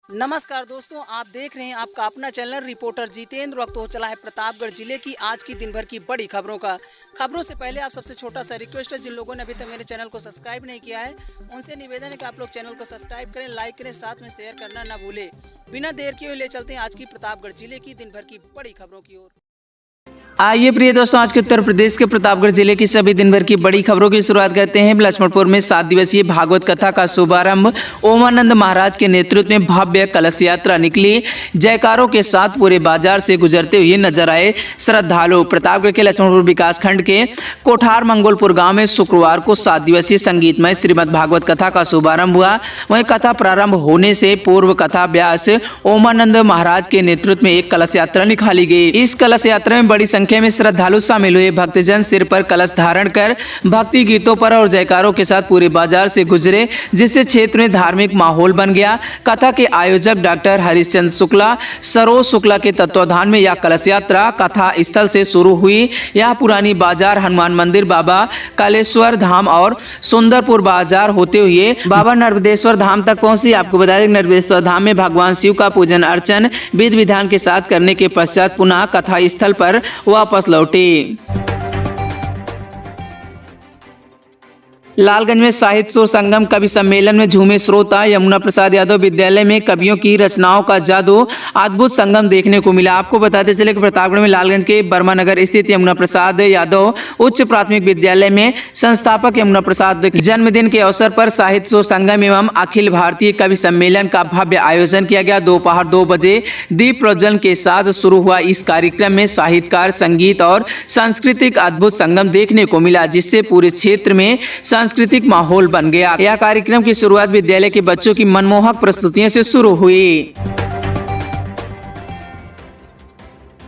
नमस्कार दोस्तों, आप देख रहे हैं आपका अपना चैनल रिपोर्टर जितेंद्र। वक्त हो चला है प्रतापगढ़ जिले की आज की दिन भर की बड़ी खबरों का। खबरों से पहले आप सबसे छोटा सा रिक्वेस्ट है, जिन लोगों ने अभी तक मेरे चैनल को सब्सक्राइब नहीं किया है उनसे निवेदन है कि आप लोग चैनल को सब्सक्राइब करें, लाइक करें, साथ में शेयर करना ना भूलें। बिना देर किए ले चलते हैं आज की प्रतापगढ़ जिले की दिन भर की बड़ी खबरों की ओर। आइए प्रिय दोस्तों, आज के उत्तर प्रदेश के प्रतापगढ़ जिले की सभी दिन भर की बड़ी खबरों की शुरुआत करते हैं। लक्ष्मणपुर में 7 दिवसीय भागवत कथा का शुभारंभ ओमानंद महाराज के नेतृत्व में भव्य कलश यात्रा निकली। जयकारों के साथ पूरे बाजार से गुजरते हुए नजर आए श्रद्धालु। प्रतापगढ़ के लक्ष्मणपुर विकासखंड के कोठार मंगोलपुर गांव में शुक्रवार को 7 दिवसीय संगीतमय श्रीमद् भागवत कथा का शुभारंभ हुआ। वहीं कथा प्रारंभ होने से पूर्व कथा व्यास ओमानंद महाराज के नेतृत्व में एक कलश यात्रा निकाली गई। इस कलश यात्रा में बड़ी संख्या में श्रद्धालु शामिल हुए। भक्तजन सिर पर कलश धारण कर भक्ति गीतों पर और जयकारों के साथ पूरे बाजार से गुजरे, जिससे क्षेत्र में धार्मिक माहौल बन गया। कथा के आयोजक डॉक्टर हरिश्चंद्र शुक्ला, सरोज शुक्ला के तत्वाधान में यह कलश यात्रा कथा स्थल से शुरू हुई। यह पुरानी बाजार, हनुमान मंदिर, बाबा कालेश्वर धाम और सुंदरपुर बाजार होते हुए बाबा नर्मदेश्वर धाम तक पहुंची। आपको बता दें, नर्मदेश्वर धाम में भगवान शिव का पूजन अर्चन विधि विधान के साथ करने के पश्चात पुनः कथा स्थल पर वापस लौटे। लालगंज में साहित्य शोध संगम कवि सम्मेलन में झूमे श्रोता। यमुना प्रसाद यादव विद्यालय में कवियों की रचनाओं का जादू, अद्भुत संगम देखने को मिला। आपको बताते चले कि प्रतापगढ़ में लालगंज के बर्मा नगर स्थित यमुना प्रसाद यादव उच्च प्राथमिक विद्यालय में संस्थापक यमुना प्रसाद जन्मदिन के अवसर पर साहित्य शोध संगम एवं अखिल भारतीय कवि सम्मेलन का भव्य आयोजन किया गया। दोपहर 2 बजे दीप प्रज्वलन के साथ शुरू हुआ इस कार्यक्रम में साहित्यकार, संगीत और सांस्कृतिक अद्भुत संगम देखने को मिला, जिससे पूरे क्षेत्र में सांस्कृतिक माहौल बन गया। यह कार्यक्रम की शुरुआत विद्यालय के बच्चों की मनमोहक प्रस्तुतियों से शुरू हुई।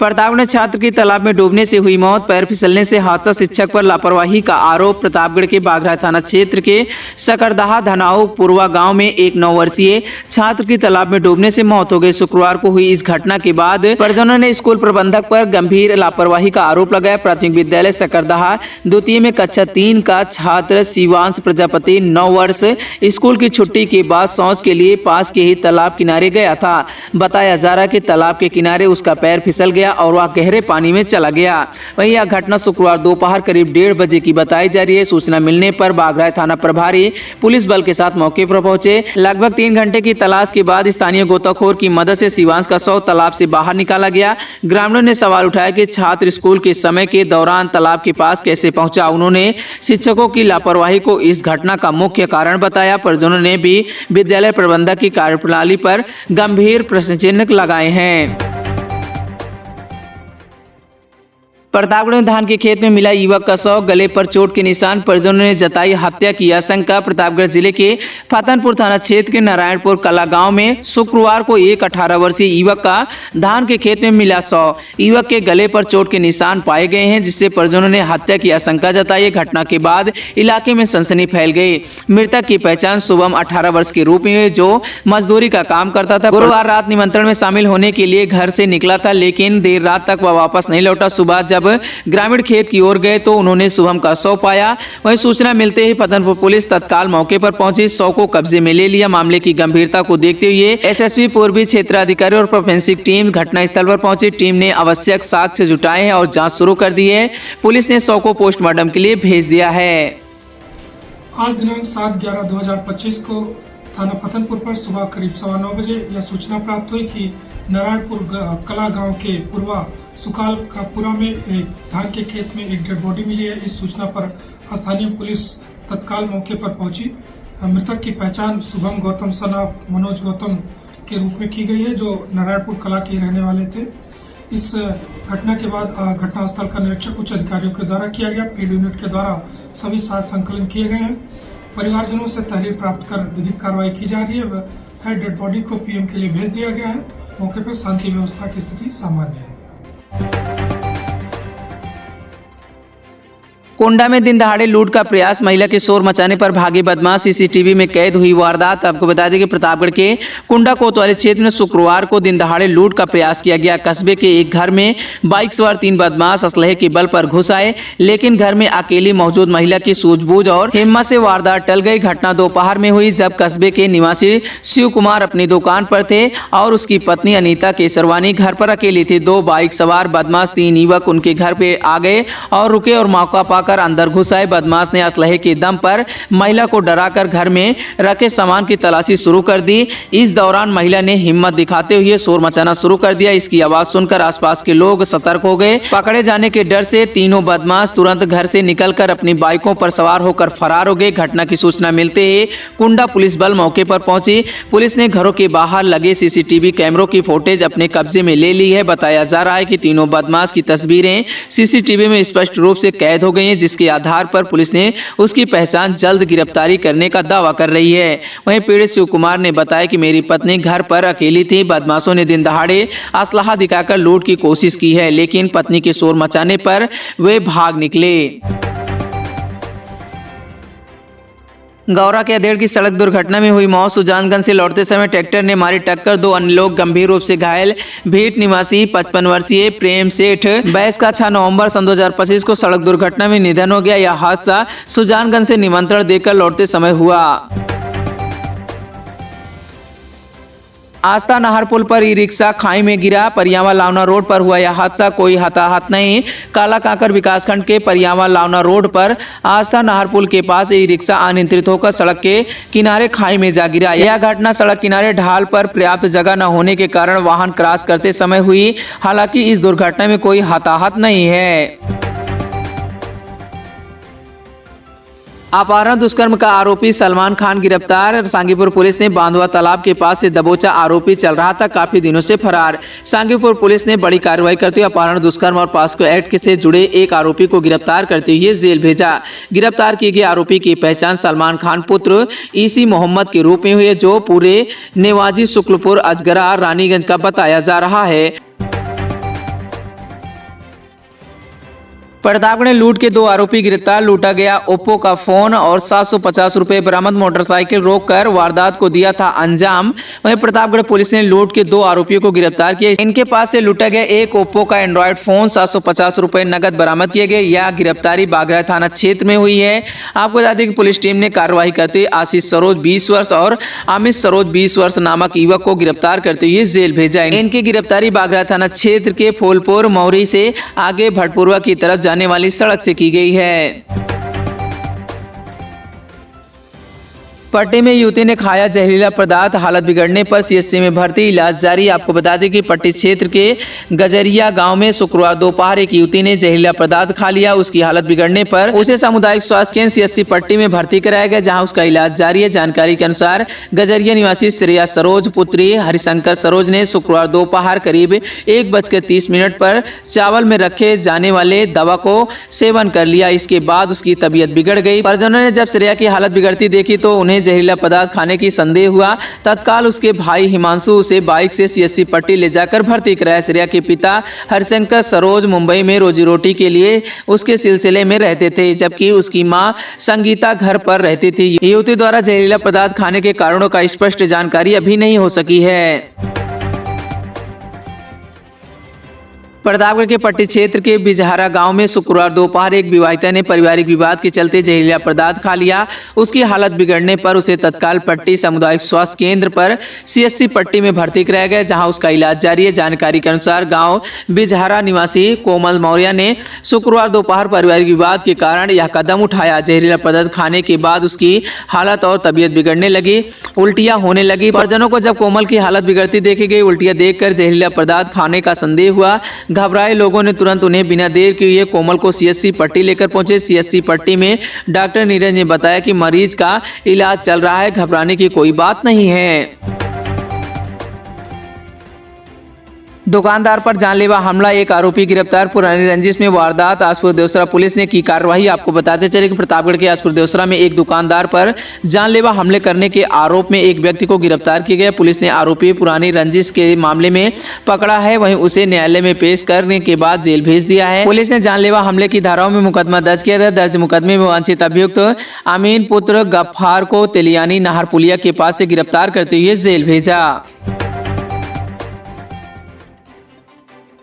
प्रतापगढ़ में छात्र की तालाब में डूबने से हुई मौत, पैर फिसलने से हादसा, शिक्षक पर लापरवाही का आरोप। प्रतापगढ़ के बाघरा थाना क्षेत्र के सकरदहा धनाऊ पुरवा गांव में एक 9 वर्षीय छात्र की तालाब में डूबने से मौत हो गई। शुक्रवार को हुई इस घटना के बाद परिजनों ने स्कूल प्रबंधक पर गंभीर लापरवाही का आरोप लगाया। प्राथमिक विद्यालय सकरदहा द्वितीय में कक्षा 3 का छात्र शिवांश प्रजापति 9 वर्ष स्कूल की छुट्टी के बाद शौच के लिए पास के ही तालाब किनारे गया था। बताया जा रहा कि तालाब के किनारे उसका पैर फिसल गया और वह गहरे पानी में चला गया। वहीं यह घटना शुक्रवार दोपहर करीब 1:30 बजे की बताई जा रही है। सूचना मिलने पर बाघराय थाना प्रभारी पुलिस बल के साथ मौके पर पहुंचे। लगभग 3 घंटे की तलाश के बाद स्थानीय गोताखोर की मदद से शिवांश का शव तालाब से बाहर निकाला गया। ग्रामीणों ने सवाल उठाया कि छात्र स्कूल के समय के दौरान तालाब के पास कैसे पहुंचा। उन्होंने शिक्षकों की लापरवाही को इस घटना का मुख्य कारण बताया। परिजनों ने भी विद्यालय प्रबंधक की कार्यप्रणाली पर गंभीर प्रश्न चिन्ह लगाए हैं। प्रतापगढ़ में धान के खेत में मिला युवक का शव, गले पर चोट के निशान, परिजनों ने जताई हत्या की आशंका। प्रतापगढ़ जिले के फतनपुर थाना क्षेत्र के नारायणपुर कला गांव में शुक्रवार को एक 18 वर्षीय युवक का धान के खेत में मिला शव। युवक के गले पर चोट के निशान पाए गए हैं, जिससे परिजनों ने हत्या की आशंका जताई। घटना के बाद इलाके में सनसनी फैल गई। मृतक की पहचान शुभम 18 वर्ष के रूप में, जो मजदूरी का काम करता था। गुरुवार रात निमंत्रण में शामिल होने के लिए घर से निकला था, लेकिन देर रात तक वह वापस नहीं लौटा। सुबह जब ग्रामीण खेत की ओर गए तो उन्होंने शुभम का शव पाया। वहीं सूचना मिलते ही फतनपुर पुलिस तत्काल मौके पर पहुंची, शव को कब्जे में ले लिया। मामले की गंभीरता को देखते हुए एसएसपी पूर्वी क्षेत्राधिकारी और फोरेंसिक टीम घटनास्थल पर पहुंची। टीम ने आवश्यक साक्ष्य जुटाए हैं और जांच शुरू कर दी है। पुलिस ने शव को पोस्टमार्टम के लिए भेज दिया है। आज दिनांक 7/11/2025 को थाना फतनपुर पर सुबह करीब 9:15 बजे यह सूचना प्राप्त हुई कि नारायणपुर कला गांव के पूर्वा सुकाल का पुरा में एक धान के खेत में एक डेड बॉडी मिली है। इस सूचना पर स्थानीय पुलिस तत्काल मौके पर पहुंची। मृतक की पहचान शुभम गौतम सन ऑफ मनोज गौतम के रूप में की गई है, जो नारायणपुर कला के रहने वाले थे। इस घटना के बाद घटनास्थल का निरीक्षण उच्च अधिकारियों के द्वारा किया गया। फील्ड यूनिट के द्वारा सभी साक्ष्य संकलन किए गए हैं। परिवारजनों से तहरीर प्राप्त कर विधिक कार्रवाई की जा रही है। डेड बॉडी को पीएम के लिए भेज दिया गया है। मौके पर शांति व्यवस्था की स्थिति सामान्य है। कुंडा में दिन दहाड़े लूट का प्रयास, महिला के शोर मचाने पर भागे बदमाश, सीसीटीवी में कैद हुई वारदात। आपको बता दें कि प्रतापगढ़ के कुंडा कोतवाली क्षेत्र में शुक्रवार को दिन दहाड़े लूट का प्रयास किया गया। कस्बे के एक घर में बाइक सवार 3 बदमाश असलहे के बल पर घुस आए, लेकिन घर में अकेली मौजूद महिला की सूझबूझ और हिम्मत से वारदात टल गई। घटना दोपहर में हुई जब कस्बे के निवासी शिव कुमार अपनी दुकान पर थे और उसकी पत्नी अनीता केसरवानी घर पर अकेली थी। 2 बाइक सवार बदमाश 3 युवक उनके घर पे आ गए और रुके और मौका पाकर अंदर घुस आए। बदमाश ने असलहे के दम पर महिला को डराकर घर में रखे सामान की तलाशी शुरू कर दी। इस दौरान महिला ने हिम्मत दिखाते हुए शोर मचाना शुरू कर दिया। इसकी आवाज सुनकर आसपास के लोग सतर्क हो गए। पकड़े जाने के डर से तीनों बदमाश तुरंत घर से निकलकर अपनी बाइकों पर सवार होकर फरार हो गए। घटना की सूचना मिलते ही कुंडा पुलिस बल मौके पर पहुंची। पुलिस ने घरों के बाहर लगे सीसीटीवी कैमरों की फुटेज अपने कब्जे में ले ली है। बताया जा रहा है कि तीनों बदमाश की तस्वीरें सीसीटीवी में स्पष्ट रूप से कैद हो गई हैं, जिसके आधार पर पुलिस ने उसकी पहचान जल्द गिरफ्तारी करने का दावा कर रही है। वहीं पीड़ित शिव कुमार ने बताया कि मेरी पत्नी घर पर अकेली थी। बदमाशों ने दिन दहाड़े असलाहा दिखाकर लूट की कोशिश की है, लेकिन पत्नी के शोर मचाने पर वे भाग निकले। गौरा के अधेड़ की सड़क दुर्घटना में हुई मौत। सुजानगंज से लौटते समय ट्रैक्टर ने मारी टक्कर, 2 अन्य लोग गंभीर रूप से घायल। भीट निवासी 55 वर्षीय प्रेम सेठ बैस का 6 नवंबर सन 2025 को सड़क दुर्घटना में निधन हो गया। यह हादसा सुजानगंज से निमंत्रण देकर लौटते समय हुआ। आस्था नहर पुल पर ई रिक्शा खाई में गिरा। परियावा लावना रोड पर हुआ यह हादसा, कोई हताहत नहीं। काला कांकर विकासखंड के परियावा लावना रोड पर आस्था नहर पुल के पास ई रिक्शा अनियंत्रित होकर सड़क के किनारे खाई में जा गिरा। यह घटना सड़क किनारे ढाल पर पर्याप्त जगह न होने के कारण वाहन क्रॉस करते समय हुई। हालांकि इस दुर्घटना में कोई हताहत नहीं है। अपहरण दुष्कर्म का आरोपी सलमान खान गिरफ्तार। सांगीपुर पुलिस ने बांधवा तालाब के पास से दबोचा आरोपी चल रहा था काफी दिनों से फरार। सांगीपुर पुलिस ने बड़ी कार्रवाई करते हुए अपहरण दुष्कर्म और पास्को एक्ट से जुड़े एक आरोपी को गिरफ्तार करते हुए जेल भेजा। गिरफ्तार किए गए आरोपी की पहचान सलमान खान पुत्र ईसी मोहम्मद के रूप में हुई है, जो पूरे नेवाजी शुक्लपुर अजगरा रानीगंज का बताया जा रहा है। प्रतापगढ़ में लूट के 2 आरोपी गिरफ्तार। लूटा गया ओप्पो का फोन और 750 रुपए बरामद। मोटरसाइकिल रोककर वारदात को दिया था अंजाम। वहीं प्रतापगढ़ पुलिस ने लूट के 2 आरोपियों को गिरफ्तार किया। इनके पास से लूटा गया एक ओप्पो का एंड्रॉयड फोन, 750 रुपए नगद बरामद किए गए। यह गिरफ्तारी बागरा थाना क्षेत्र में हुई है। आपको बता दें कि पुलिस टीम ने कार्रवाई करते हुए आशीष सरोज 20 वर्ष और अमित सरोज 20 वर्ष नामक युवक को गिरफ्तार करते हुए जेल भेजा। इनकी गिरफ्तारी बागरा थाना क्षेत्र के फूलपुर मौरी से आगे भटपुरवा की तरफ जाने वाली सड़क से की गई है। पट्टी में युवती ने खाया जहरीला पदार्थ, हालत बिगड़ने पर सीएचसी में भर्ती, इलाज जारी। आपको बता दें कि पट्टी क्षेत्र के गजरिया गांव में शुक्रवार दोपहर एक युवती ने जहरीला पदार्थ खा लिया। उसकी हालत बिगड़ने पर उसे सामुदायिक स्वास्थ्य केंद्र सीएचसी पट्टी में भर्ती कराया गया, जहां उसका इलाज जारी है। जानकारी के अनुसार गजरिया निवासी श्रेया सरोज पुत्री हरिशंकर सरोज ने शुक्रवार दोपहर करीब 1:30 पर चावल में रखे जाने वाले दवा को सेवन कर लिया। इसके बाद उसकी तबीयत बिगड़ गई। परिजनों ने जब श्रेया की हालत बिगड़ती देखी तो उन्हें जहरीला पदार्थ खाने की संदेह हुआ। तत्काल उसके भाई हिमांशु उसे बाइक से सीएचसी पट्टी ले जाकर भर्ती कराया। श्रेया के पिता हरिशंकर सरोज मुंबई में रोजी रोटी के लिए उसके सिलसिले में रहते थे, जबकि उसकी मां संगीता घर पर रहती थी। युवती द्वारा जहरीला पदार्थ खाने के कारणों का स्पष्ट जानकारी अभी नहीं हो सकी है। प्रतापगढ़ के पट्टी क्षेत्र के बिजहारा गांव में शुक्रवार दोपहर एक विवाहिता ने पारिवारिक विवाद के चलते जहरीला पदार्थ खा लिया। उसकी हालत बिगड़ने पर उसे तत्काल पट्टी सामुदायिक स्वास्थ्य केंद्र पर सीएचसी पट्टी में भर्ती कराया गया, जहां उसका इलाज जारी है। जानकारी के अनुसार गांव बिजहारा निवासी कोमल मौर्य ने शुक्रवार दोपहर पारिवारिक विवाद के कारण यह कदम उठाया। जहरीला पदार्थ खाने के बाद उसकी हालत और तबीयत बिगड़ने लगी, उल्टियां होने लगी। परिजनों को जब कोमल की हालत बिगड़ती देखी गई, उल्टियां देखकर जहरीला पदार्थ खाने का संदेह हुआ। घबराए लोगों ने तुरंत उन्हें बिना देर किए कोमल को सीएचसी पट्टी लेकर पहुंचे। सीएचसी पट्टी में डॉक्टर नीरज ने बताया कि मरीज का इलाज चल रहा है, घबराने की कोई बात नहीं है। दुकानदार पर जानलेवा हमला, एक आरोपी गिरफ्तार। पुरानी रंजिश में वारदात, आसपुर देवसरा पुलिस ने की कार्रवाई। आपको बताते चले कि प्रतापगढ़ के आसपुर देवसरा में एक दुकानदार पर जानलेवा हमले करने के आरोप में एक व्यक्ति को गिरफ्तार किया गया। पुलिस ने आरोपी पुरानी रंजिश के मामले में पकड़ा है, वहीं उसे न्यायालय में पेश करने के बाद जेल भेज दिया है। पुलिस ने जानलेवा हमले की धाराओं में मुकदमा दर्ज किया था। दर्ज मुकदमे में वांछित अभियुक्त अमीन पुत्र गफ्फार को तेलियानी नहर पुलिया के पास से गिरफ्तार करते हुए जेल भेजा।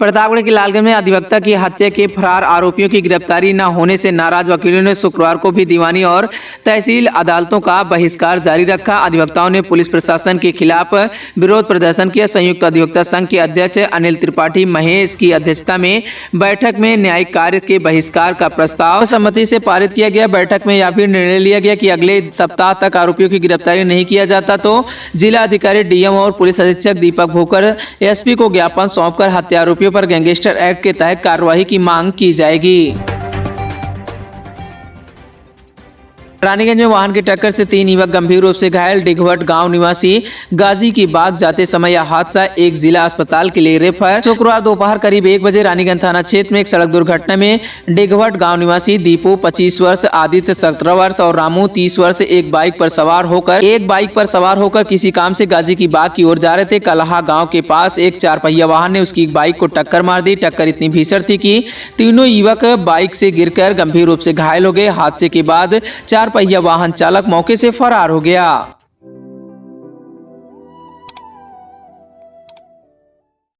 प्रतापगढ़ के लालगंज में अधिवक्ता की हत्या के फरार आरोपियों की गिरफ्तारी न होने से नाराज वकीलों ने शुक्रवार को भी दीवानी और तहसील अदालतों का बहिष्कार जारी रखा। अधिवक्ताओं ने पुलिस प्रशासन के खिलाफ विरोध प्रदर्शन किया। संयुक्त अधिवक्ता संघ के अध्यक्ष अनिल त्रिपाठी महेश की अध्यक्षता में बैठक में न्यायिक कार्य के बहिष्कार का प्रस्ताव सहमति से पारित किया गया। बैठक में यह भी निर्णय लिया गया कि अगले सप्ताह तक आरोपियों की गिरफ्तारी नहीं किया जाता तो जिला अधिकारी डीएम और पुलिस अधीक्षक दीपक भोकर एसपी को ज्ञापन सौंपकर हत्या आरोपियों पर गैंगस्टर एक्ट के तहत कार्रवाई की मांग की जाएगी। रानीगंज में वाहन की टक्कर से 3 युवक गंभीर रूप से घायल। डिघवट गांव निवासी गाजी की बाग जाते समय यह हादसा एक जिला अस्पताल के लिए रेफर। शुक्रवार दोपहर करीब 1 बजे रानीगंज थाना क्षेत्र में एक सड़क दुर्घटना में डिघवट गांव निवासी दीपू 25 वर्ष, आदित्य 17 वर्ष और रामू 30 वर्ष एक बाइक पर सवार होकर किसी काम से गाजी की बाग की ओर जा रहे थे। कलहा गाँव के पास एक 4 पहिया वाहन ने उसकी बाइक को टक्कर मार दी। टक्कर इतनी भीषण थी कि तीनों युवक बाइक से गिरकर गंभीर रूप से घायल हो गए। हादसे के बाद 4 पहिया वाहन चालक मौके से फरार हो गया।